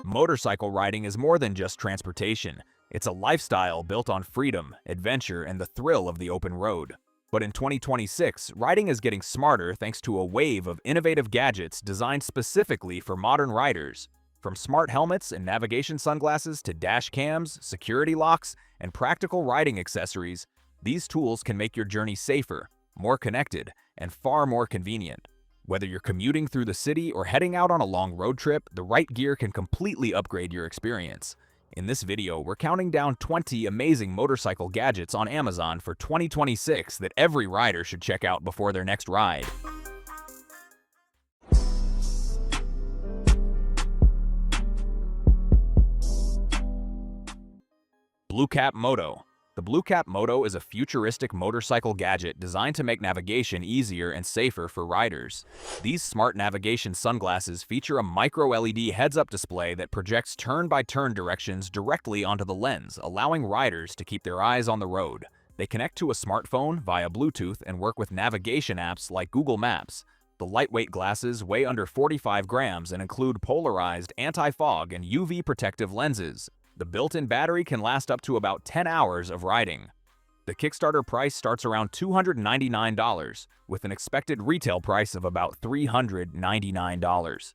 Motorcycle riding is more than just transportation. It's a lifestyle built on freedom, adventure, and the thrill of the open road. But in 2026, riding is getting smarter thanks to a wave of innovative gadgets designed specifically for modern riders. From smart helmets and navigation sunglasses to dash cams, security locks, and practical riding accessories, these tools can make your journey safer, more connected, and far more convenient. Whether you're commuting through the city or heading out on a long road trip, the right gear can completely upgrade your experience. In this video, we're counting down 20 amazing motorcycle gadgets on Amazon for 2026 that every rider should check out before their next ride. Blucap Moto. The Blucap Moto is a futuristic motorcycle gadget designed to make navigation easier and safer for riders. These smart navigation sunglasses feature a micro-LED heads-up display that projects turn-by-turn directions directly onto the lens, allowing riders to keep their eyes on the road. They connect to a smartphone via Bluetooth and work with navigation apps like Google Maps. The lightweight glasses weigh under 45 grams and include polarized anti-fog and UV protective lenses. The built-in battery can last up to about 10 hours of riding. The Kickstarter price starts around $299, with an expected retail price of about $399.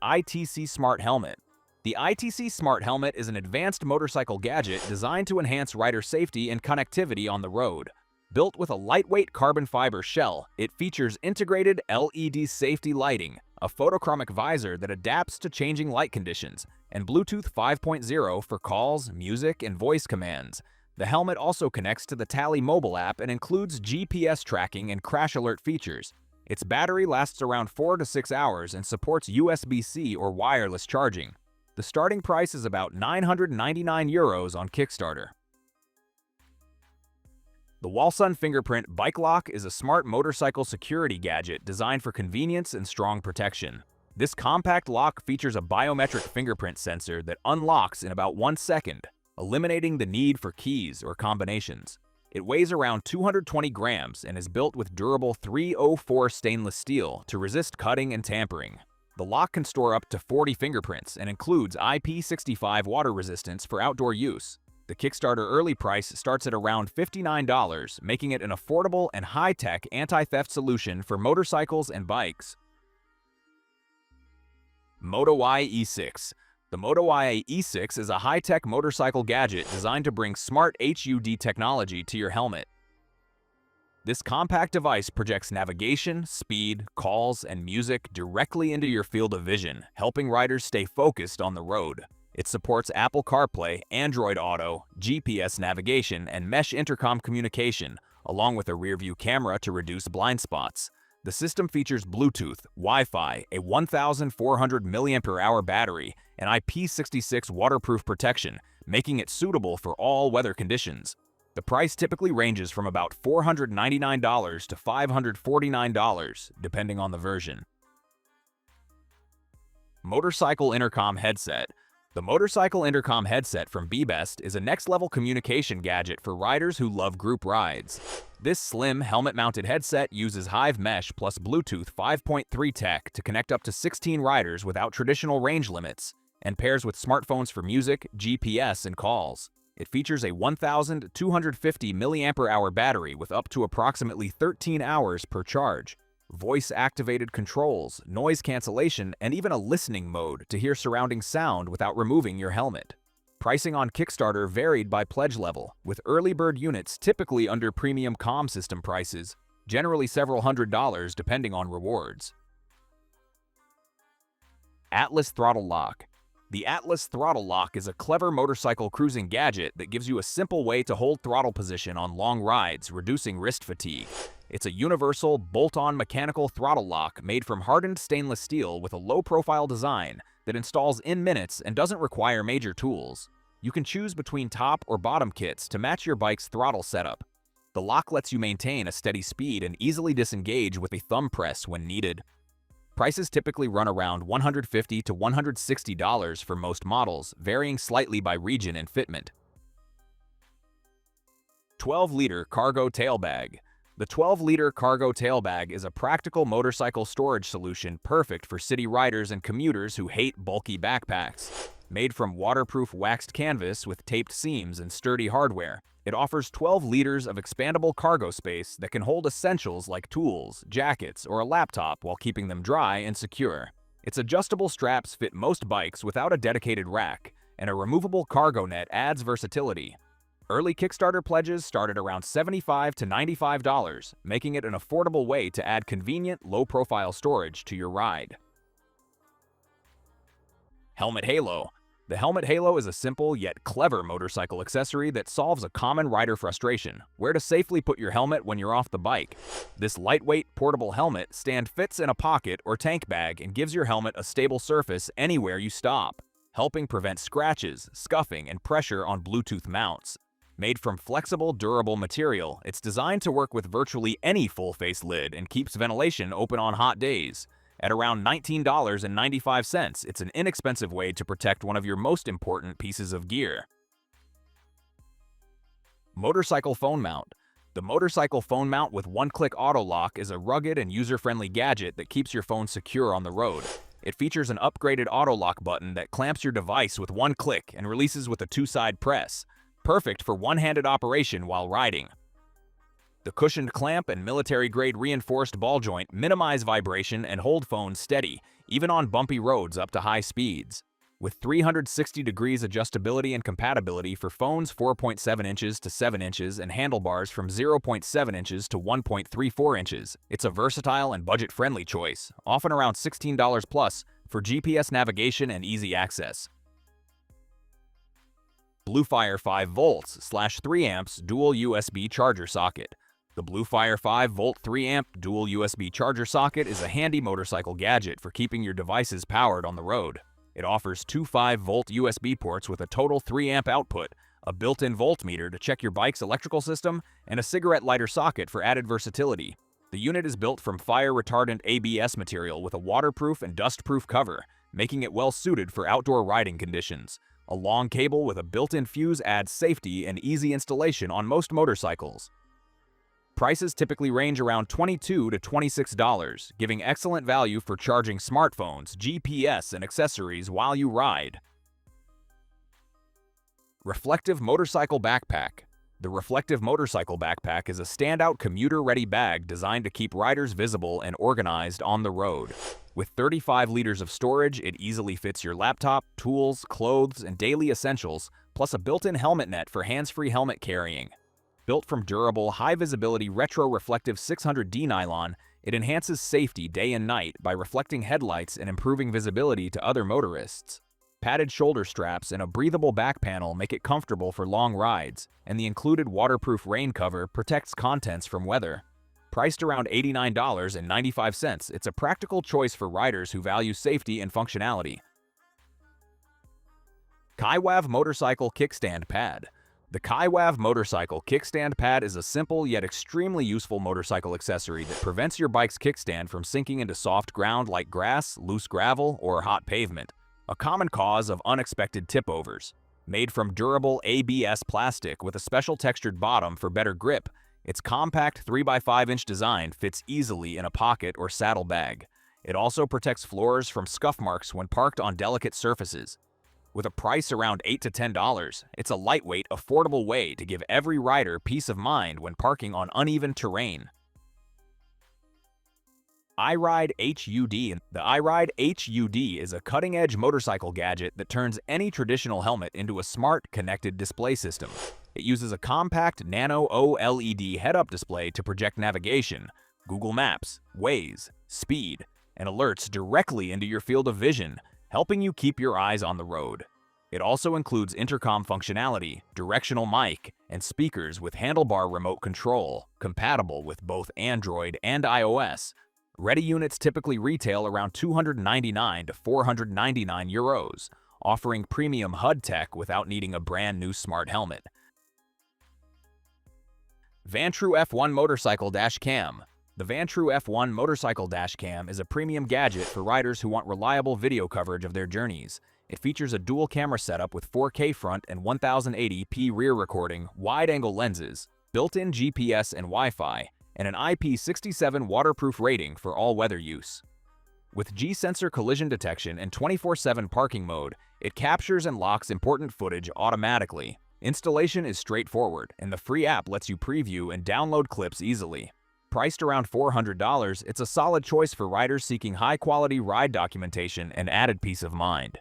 ITC Smart Helmet. The ITC Smart Helmet is an advanced motorcycle gadget designed to enhance rider safety and connectivity on the road. Built with a lightweight carbon fiber shell, it features integrated LED safety lighting, a photochromic visor that adapts to changing light conditions, and Bluetooth 5.0 for calls, music, and voice commands. The helmet also connects to the Tally mobile app and includes GPS tracking and crash alert features. Its battery lasts around 4 to 6 hours and supports USB-C or wireless charging. The starting price is about €999 on Kickstarter. The WALSUN Fingerprint Bike Lock is a smart motorcycle security gadget designed for convenience and strong protection. This compact lock features a biometric fingerprint sensor that unlocks in about 1 second, eliminating the need for keys or combinations. It weighs around 220 grams and is built with durable 304 stainless steel to resist cutting and tampering. The lock can store up to 40 fingerprints and includes IP65 water resistance for outdoor use. The Kickstarter early price starts at around $59, making it an affordable and high-tech anti-theft solution for motorcycles and bikes. MOTOEYE E6. The MOTOEYE E6 is a high-tech motorcycle gadget designed to bring smart HUD technology to your helmet. This compact device projects navigation, speed, calls, and music directly into your field of vision, helping riders stay focused on the road. It supports Apple CarPlay, Android Auto, GPS navigation, and mesh intercom communication, along with a rear-view camera to reduce blind spots. The system features Bluetooth, Wi-Fi, a 1,400 mAh battery, and IP66 waterproof protection, making it suitable for all weather conditions. The price typically ranges from about $499 to $549, depending on the version. Motorcycle Intercom Headset. The Motorcycle Intercom headset from BeBest is a next-level communication gadget for riders who love group rides. This slim, helmet-mounted headset uses Hive Mesh plus Bluetooth 5.3 tech to connect up to 16 riders without traditional range limits, and pairs with smartphones for music, GPS, and calls. It features a 1,250 mAh battery with up to approximately 13 hours per charge. Voice-activated controls, noise cancellation, and even a listening mode to hear surrounding sound without removing your helmet. Pricing on Kickstarter varied by pledge level, with early bird units typically under premium comm system prices, generally several $100s depending on rewards. Atlas Throttle Lock. The Atlas Throttle Lock is a clever motorcycle cruising gadget that gives you a simple way to hold throttle position on long rides, reducing wrist fatigue. It's a universal, bolt-on mechanical throttle lock made from hardened stainless steel with a low-profile design that installs in minutes and doesn't require major tools. You can choose between top or bottom kits to match your bike's throttle setup. The lock lets you maintain a steady speed and easily disengage with a thumb press when needed. Prices typically run around $150 to $160 for most models, varying slightly by region and fitment. 12-liter cargo tail bag. The 12-liter cargo tailbag is a practical motorcycle storage solution perfect for city riders and commuters who hate bulky backpacks. Made from waterproof waxed canvas with taped seams and sturdy hardware, it offers 12 liters of expandable cargo space that can hold essentials like tools, jackets, or a laptop while keeping them dry and secure. Its adjustable straps fit most bikes without a dedicated rack, and a removable cargo net adds versatility. Early Kickstarter pledges start at around $75 to $95, making it an affordable way to add convenient, low-profile storage to your ride. Helmet Halo. The Helmet Halo is a simple yet clever motorcycle accessory that solves a common rider frustration: where to safely put your helmet when you're off the bike. This lightweight, portable helmet stand fits in a pocket or tank bag and gives your helmet a stable surface anywhere you stop, helping prevent scratches, scuffing, and pressure on Bluetooth mounts. Made from flexible, durable material, it's designed to work with virtually any full-face lid and keeps ventilation open on hot days. At around $19.95, it's an inexpensive way to protect one of your most important pieces of gear. Motorcycle Phone Mount. The motorcycle phone mount with one-click auto lock is a rugged and user-friendly gadget that keeps your phone secure on the road. It features an upgraded auto lock button that clamps your device with one click and releases with a two-side press, perfect for one-handed operation while riding. The cushioned clamp and military-grade reinforced ball joint minimize vibration and hold phones steady, even on bumpy roads up to high speeds. With 360 degrees adjustability and compatibility for phones 4.7 inches to 7 inches and handlebars from 0.7 inches to 1.34 inches, it's a versatile and budget-friendly choice, often around $16 plus, for GPS navigation and easy access. BlueFire 5 volts / 3 amps dual USB charger socket. The BlueFire 5-volt 3-amp dual USB charger socket is a handy motorcycle gadget for keeping your devices powered on the road. It offers two 5-volt USB ports with a total 3-amp output, a built-in voltmeter to check your bike's electrical system, and a cigarette lighter socket for added versatility. The unit is built from fire-retardant ABS material with a waterproof and dust-proof cover, making it well-suited for outdoor riding conditions. A long cable with a built-in fuse adds safety and easy installation on most motorcycles. Prices typically range around $22 to $26, giving excellent value for charging smartphones, GPS, and accessories while you ride. Reflective Motorcycle Backpack. The Reflective Motorcycle Backpack is a standout commuter-ready bag designed to keep riders visible and organized on the road. With 35 liters of storage, it easily fits your laptop, tools, clothes, and daily essentials, plus a built-in helmet net for hands-free helmet carrying. Built from durable, high-visibility retro-reflective 600D nylon, it enhances safety day and night by reflecting headlights and improving visibility to other motorists. Padded shoulder straps and a breathable back panel make it comfortable for long rides, and the included waterproof rain cover protects contents from weather. Priced around $89.95, it's a practical choice for riders who value safety and functionality. KiWAV Motorcycle Kickstand Pad. The KiWAV Motorcycle Kickstand Pad is a simple yet extremely useful motorcycle accessory that prevents your bike's kickstand from sinking into soft ground like grass, loose gravel, or hot pavement, a common cause of unexpected tip-overs. Made from durable ABS plastic with a special textured bottom for better grip, its compact 3x5-inch design fits easily in a pocket or saddle bag. It also protects floors from scuff marks when parked on delicate surfaces. With a price around $8 to $10, it's a lightweight, affordable way to give every rider peace of mind when parking on uneven terrain. EyeRide HUD. The EyeRide HUD is a cutting-edge motorcycle gadget that turns any traditional helmet into a smart, connected display system. It uses a compact nano OLED head-up display to project navigation, Google Maps, Waze, speed, and alerts directly into your field of vision, helping you keep your eyes on the road. It also includes intercom functionality, directional mic, and speakers with handlebar remote control, compatible with both Android and iOS. Ready units typically retail around €299 to €499, offering premium HUD tech without needing a brand new smart helmet. Vantrue F1 Motorcycle Dash Cam. The Vantrue F1 Motorcycle Dash Cam is a premium gadget for riders who want reliable video coverage of their journeys. It features a dual camera setup with 4K front and 1080p rear recording, wide-angle lenses, built-in GPS and Wi-Fi, and an IP67 waterproof rating for all weather use. With G-sensor collision detection and 24/7 parking mode, it captures and locks important footage automatically. Installation is straightforward, and the free app lets you preview and download clips easily. Priced around $400, it's a solid choice for riders seeking high-quality ride documentation and added peace of mind.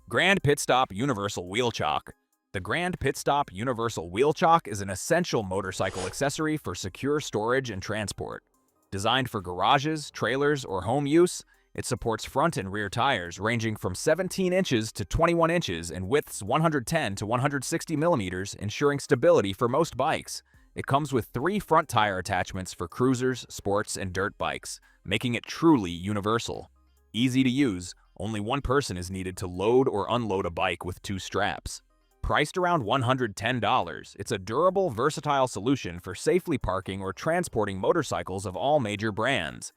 Grand PITSTOP Universal Wheel Chock. The Grand PITSTOP Universal Wheel Chock is an essential motorcycle accessory for secure storage and transport. Designed for garages, trailers, or home use, it supports front and rear tires ranging from 17 inches to 21 inches and widths 110 to 160 millimeters, ensuring stability for most bikes. It comes with 3 front tire attachments for cruisers, sports, and dirt bikes, making it truly universal. Easy to use, only one person is needed to load or unload a bike with 2 straps. Priced around $110, it's a durable, versatile solution for safely parking or transporting motorcycles of all major brands.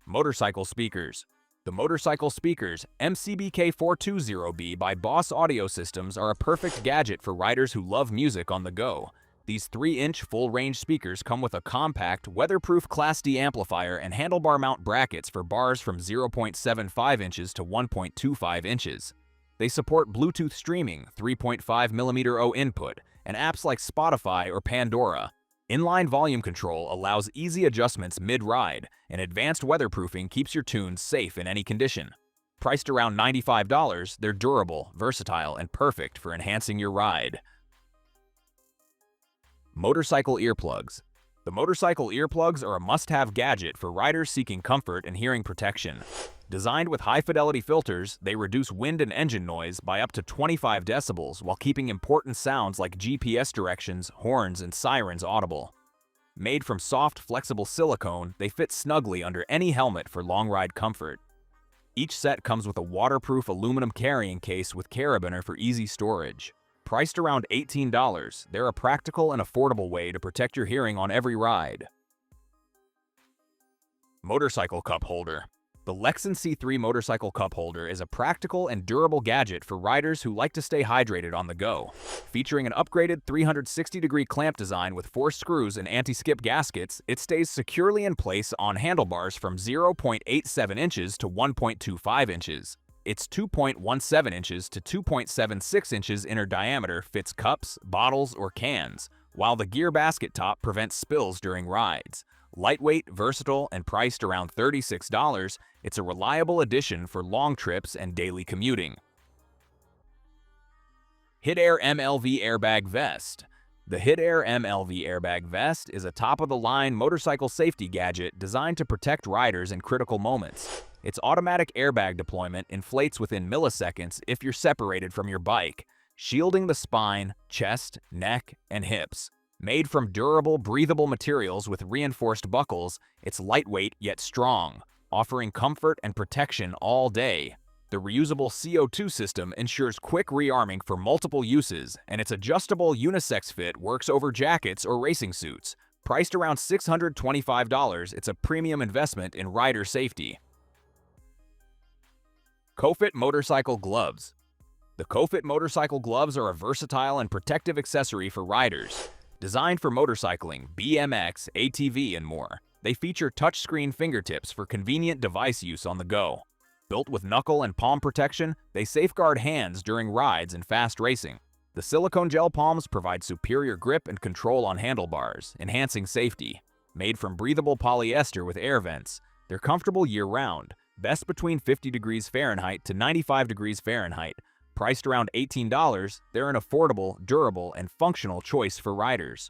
Motorcycle speakers. The motorcycle speakers MCBK420B by Boss Audio Systems are a perfect gadget for riders who love music on the go. These 3-inch full-range speakers come with a compact, weatherproof Class D amplifier and handlebar mount brackets for bars from 0.75 inches to 1.25 inches. They support Bluetooth streaming, 3.5mm O input, and apps like Spotify or Pandora. Inline volume control allows easy adjustments mid-ride, and advanced weatherproofing keeps your tunes safe in any condition. Priced around $95, they're durable, versatile, and perfect for enhancing your ride. Motorcycle earplugs. The motorcycle earplugs are a must-have gadget for riders seeking comfort and hearing protection. Designed with high-fidelity filters, they reduce wind and engine noise by up to 25 decibels while keeping important sounds like GPS directions, horns, and sirens audible. Made from soft, flexible silicone, they fit snugly under any helmet for long-ride comfort. Each set comes with a waterproof aluminum carrying case with carabiner for easy storage. Priced around $18, they're a practical and affordable way to protect your hearing on every ride. Motorcycle cup holder. The Lexan C3 motorcycle cup holder is a practical and durable gadget for riders who like to stay hydrated on the go. Featuring an upgraded 360-degree clamp design with 4 screws and anti-skip gaskets, it stays securely in place on handlebars from 0.87 inches to 1.25 inches. Its 2.17 inches to 2.76 inches inner diameter fits cups, bottles, or cans, while the gear basket top prevents spills during rides. Lightweight, versatile, and priced around $36, it's a reliable addition for long trips and daily commuting. HID Air MLV Airbag Vest. The HID Air MLV Airbag Vest is a top-of-the-line motorcycle safety gadget designed to protect riders in critical moments. Its automatic airbag deployment inflates within milliseconds if you're separated from your bike, shielding the spine, chest, neck, and hips. Made from durable, breathable materials with reinforced buckles, it's lightweight yet strong, offering comfort and protection all day. The reusable CO2 system ensures quick rearming for multiple uses, and its adjustable unisex fit works over jackets or racing suits. Priced around $625, it's a premium investment in rider safety. COFIT Motorcycle Gloves. The COFIT motorcycle gloves are a versatile and protective accessory for riders. Designed for motorcycling, BMX, ATV, and more, they feature touchscreen fingertips for convenient device use on the go. Built with knuckle and palm protection, they safeguard hands during rides and fast racing. The silicone gel palms provide superior grip and control on handlebars, enhancing safety. Made from breathable polyester with air vents, they're comfortable year-round, best between 50 degrees Fahrenheit to 95 degrees Fahrenheit. Priced around $18, they're an affordable, durable, and functional choice for riders.